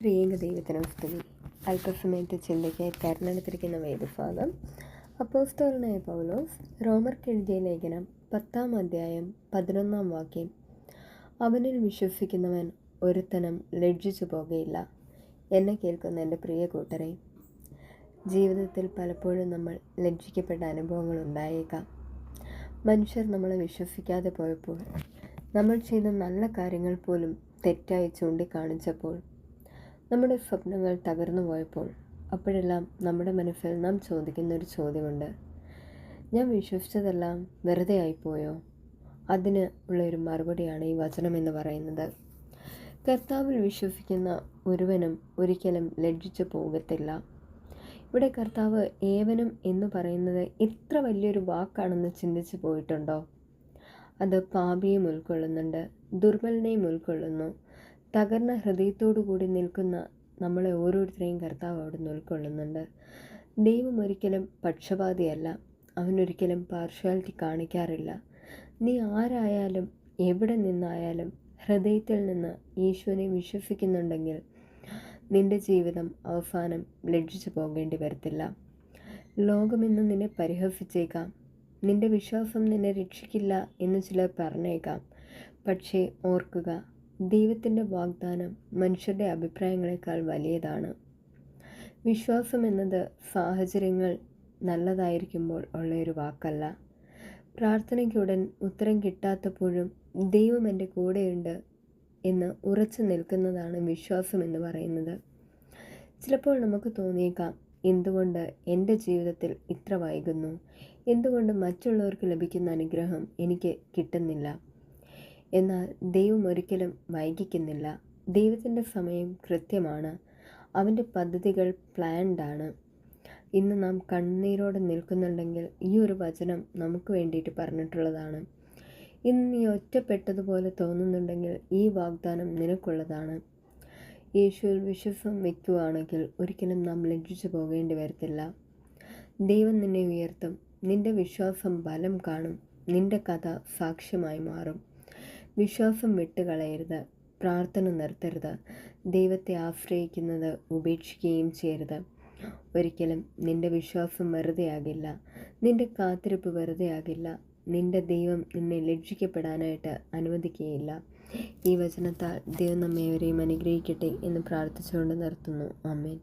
പ്രിയങ്ക ദൈവത്തിന് സ്തുതി. അല്പസമയത്തെ ചിന്തയ്ക്കായി തെരഞ്ഞെടുത്തിരിക്കുന്ന വേദഭാഗം അപ്പോസ്തലനായ പൗലോസ് റോമർക്കെഴുതിയ ലേഖനം 10-ാം അധ്യായം 11-ാം വാക്യം. അവനിൽ വിശ്വസിക്കുന്നവൻ ഒരുത്തനും ലജ്ജിച്ചു പോകുകയില്ല. എന്നെ കേൾക്കുന്ന എൻ്റെ പ്രിയ കൂട്ടരെ, ജീവിതത്തിൽ പലപ്പോഴും നമ്മൾ ലജ്ജിക്കപ്പെട്ട അനുഭവങ്ങൾ ഉണ്ടായേക്കാം. മനുഷ്യർ നമ്മളെ വിശ്വസിക്കാതെ പോയപ്പോൾ, നമ്മൾ ചെയ്ത നല്ല കാര്യങ്ങൾ പോലും തെറ്റായി ചൂണ്ടിക്കാണിച്ചപ്പോൾ, നമ്മുടെ സ്വപ്നങ്ങൾ തകർന്നു പോയപ്പോൾ, അപ്പോഴെല്ലാം നമ്മുടെ മനസ്സിൽ നാം ചോദിക്കുന്ന ഒരു ചോദ്യമുണ്ട്: ഞാൻ വിശ്വസിച്ചതെല്ലാം വെറുതെ ആയിപ്പോയോ? അതിന് ഉള്ളൊരു മറുപടിയാണ് ഈ വചനം എന്ന് പറയുന്നത്. കർത്താവിൽ വിശ്വസിക്കുന്ന ഒരുവനും ഒരിക്കലും ലജ്ജിച്ചു പോകത്തില്ല. ഇവിടെ കർത്താവ് ഏവനും എന്ന് പറയുന്നത് എത്ര വലിയൊരു വാക്കാണെന്ന് ചിന്തിച്ചു പോയിട്ടുണ്ടോ? അത് പാപിയെയും ഉൾക്കൊള്ളുന്നുണ്ട്, ദുർബലനെയും ഉൾക്കൊള്ളുന്നു. തകർന്ന ഹൃദയത്തോടു കൂടി നിൽക്കുന്ന നമ്മളെ ഓരോരുത്തരെയും കർത്താവ് അവിടുന്ന് ഉൾക്കൊള്ളുന്നുണ്ട്. ദൈവം ഒരിക്കലും പക്ഷപാതിയല്ല. അവനൊരിക്കലും പാർഷ്യാലിറ്റി കാണിക്കാറില്ല. നീ ആരായാലും എവിടെ നിന്നായാലും ഹൃദയത്തിൽ നിന്ന് യേശുവിനെ വിശ്വസിക്കുന്നുണ്ടെങ്കിൽ നിന്റെ ജീവിതം അവസാനം ലജ്ജിച്ചു പോകേണ്ടി വരത്തില്ല. ലോകമിന്ന് നിന്നെ പരിഹസിച്ചേക്കാം, നിന്റെ വിശ്വാസം നിന്നെ രക്ഷിക്കില്ല എന്ന് ചിലർ പറഞ്ഞേക്കാം. പക്ഷേ ഓർക്കുക, ദൈവത്തിൻ്റെ വാഗ്ദാനം മനുഷ്യരുടെ അഭിപ്രായങ്ങളെക്കാൾ വലിയതാണ്. വിശ്വാസം എന്നത് സാഹചര്യങ്ങൾ നല്ലതായിരിക്കുമ്പോൾ ഉള്ളൊരു വാക്കല്ല. പ്രാർത്ഥനയ്ക്കുടൻ ഉത്തരം കിട്ടാത്തപ്പോഴും ദൈവം എൻ്റെ കൂടെയുണ്ട് എന്ന് ഉറച്ചു നിൽക്കുന്നതാണ് വിശ്വാസം എന്ന് പറയുന്നത്. ചിലപ്പോൾ നമുക്ക് തോന്നിയേക്കാം, എന്തുകൊണ്ട് എൻ്റെ ജീവിതത്തിൽ ഇത്ര വൈകുന്നു? എന്തുകൊണ്ട് മറ്റുള്ളവർക്ക് ലഭിക്കുന്ന അനുഗ്രഹം എനിക്ക് കിട്ടുന്നില്ല? എന്നാൽ ദൈവം ഒരിക്കലും വൈകിക്കുന്നില്ല. ദൈവത്തിൻ്റെ സമയം കൃത്യമാണ്. അവൻ്റെ പദ്ധതികൾ പ്ലാൻഡാണ്. ഇന്ന് നാം കണ്ണീരോടെ നിൽക്കുന്നുണ്ടെങ്കിൽ ഈ ഒരു വചനം നമുക്ക് വേണ്ടിയിട്ട് പറഞ്ഞിട്ടുള്ളതാണ്. ഇന്ന് നീ ഒറ്റപ്പെട്ടതുപോലെ തോന്നുന്നുണ്ടെങ്കിൽ ഈ വാഗ്ദാനം നിനക്കുള്ളതാണ്. യേശുവിൽ വിശ്വാസം വയ്ക്കുകയാണെങ്കിൽ ഒരിക്കലും നാം ലജ്ജിച്ചു പോകേണ്ടി വരത്തില്ല. ദൈവം നിന്നെ ഉയർത്തും. നിന്റെ വിശ്വാസം ബലം കാണും. നിന്റെ കഥ സാക്ഷ്യമായി മാറും. വിശ്വാസം വിട്ടുകളയരുത്. പ്രാർത്ഥന നിർത്തരുത്. ദൈവത്തെ ആശ്രയിക്കുന്നത് ഉപേക്ഷിക്കുകയും ചെയ്യരുത്. ഒരിക്കലും നിന്റെ വിശ്വാസം വെറുതെയാകില്ല. നിന്റെ കാത്തിരിപ്പ് വെറുതെയാകില്ല. നിന്റെ ദൈവം നിന്നെ ലജ്ജിക്കപ്പെടാനായിട്ട് അനുവദിക്കുകയില്ല. ഈ വചനത്താൽ ദൈവം നമ്മേവരെയും അനുഗ്രഹിക്കട്ടെ എന്ന് പ്രാർത്ഥിച്ചുകൊണ്ട് നിർത്തുന്നു. ആമേൻ.